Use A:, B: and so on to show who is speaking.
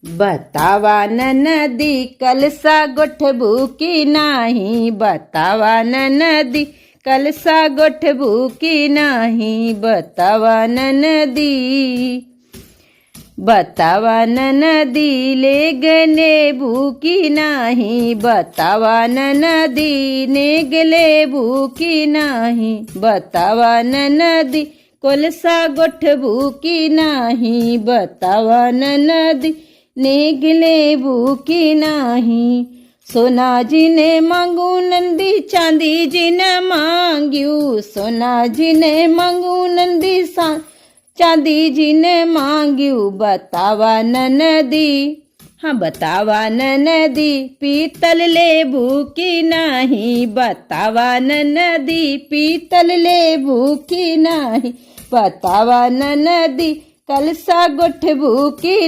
A: बतावा नदी कलसा गोठबू की नाही, बतावा नदी कलसा गोठबू की नाही, बतावा नदी, बतावा नदी ले गने भूकी नाही, बतावा नदी ने गले भूकी नाही, बतावा नदी कोलसा गोठबू की नाही, बतावा नदी नेगले भूकी नाही। सोनाजी ने मांगू नंदी चांदी जी ने मांग्यू, सोनाजी ने मांगू नंदी चांदी जी ने मांग्यू, बतावा नदी, हाँ बतावा नदी पीतल ले भूकी नाही, बतावा नदी पीतल ले भूकी नाही, बतावा नदी कलसा गोठबू की